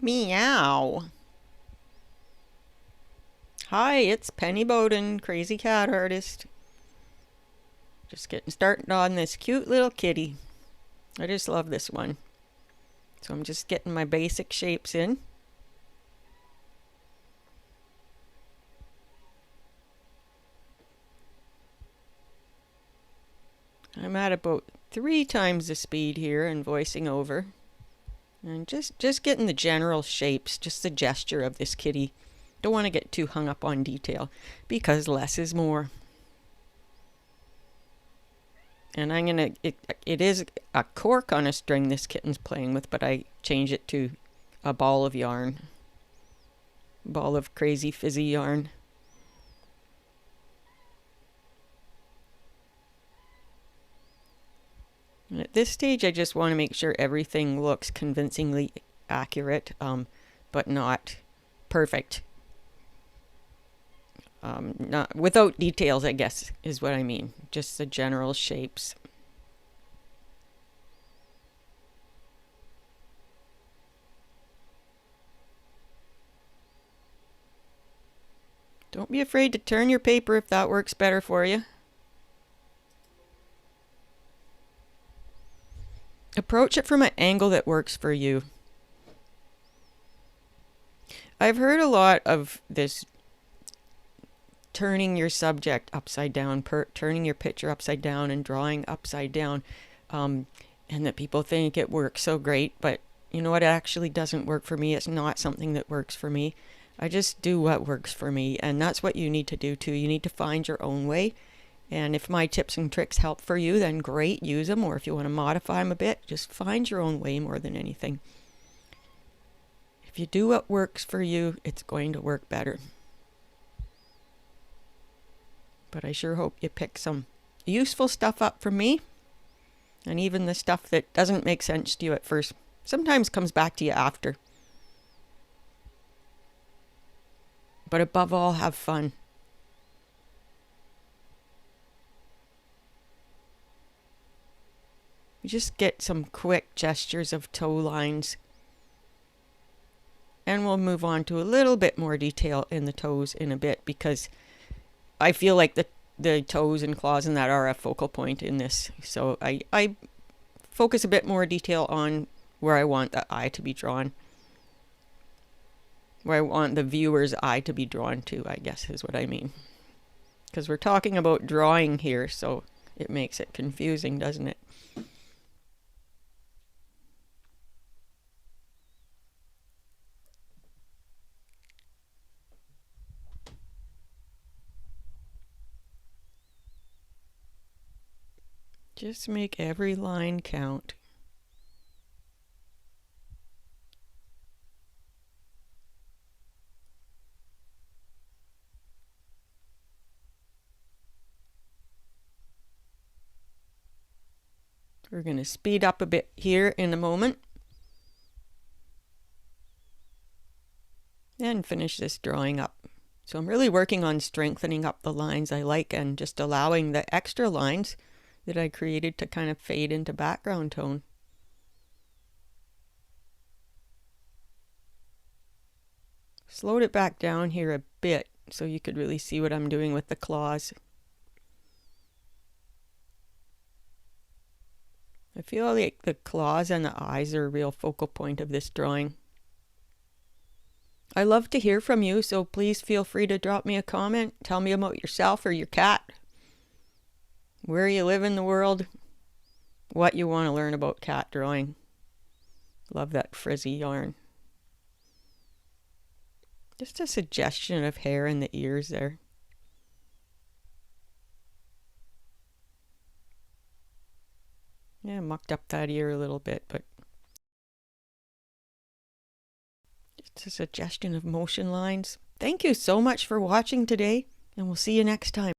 Meow. Hi, it's Penny Bowden, crazy cat artist. Just getting started on this cute little kitty. I just love this one. So I'm just getting my basic shapes in. I'm at about 3 times the speed here and voicing over. And just getting the general shapes, just the gesture of this kitty. Don't want to get too hung up on detail because less is more. And I'm gonna, it is a cork on a string this kitten's playing with, but I change it to a ball of yarn. Ball of crazy fizzy yarn. And at this stage I just want to make sure everything looks convincingly accurate, but not perfect. Not without details, I guess, is what I mean. Just the general shapes. Don't be afraid to turn your paper if that works better for you. Approach it from an angle that works for you. I've heard a lot of this turning your subject upside down, turning your picture upside down and drawing upside down, and that people think it works so great, but you know what, it actually doesn't work for me. It's not something that works for me. I just do what works for me, and that's what you need to do too. You need to find your own way, and if my tips and tricks help for you, then great, use them, or if you want to modify them a bit, just find your own way more than anything. If you do what works for you, it's going to work better. But I sure hope you pick some useful stuff up from me. And even the stuff that doesn't make sense to you at first sometimes comes back to you after. But above all, have fun. You just get some quick gestures of toe lines. And we'll move on to a little bit more detail in the toes in a bit, because I feel like the toes and claws and that are a focal point in this. So I focus a bit more detail on where I want the eye to be drawn. Where I want the viewer's eye to be drawn to, I guess is what I mean. Because we're talking about drawing here, so it makes it confusing, doesn't it? Just make every line count. We're going to speed up a bit here in a moment. And finish this drawing up. So I'm really working on strengthening up the lines I like and just allowing the extra lines that I created to kind of fade into background tone. Slowed it back down here a bit so you could really see what I'm doing with the claws. I feel like the claws and the eyes are a real focal point of this drawing. I love to hear from you, so please feel free to drop me a comment. Tell me about yourself or your cat, where you live in the world, what you want to learn about cat drawing. Love that frizzy yarn. Just a suggestion of hair in the ears there. Yeah, mucked up that ear a little bit, but just a suggestion of motion lines. Thank you so much for watching today, and we'll see you next time.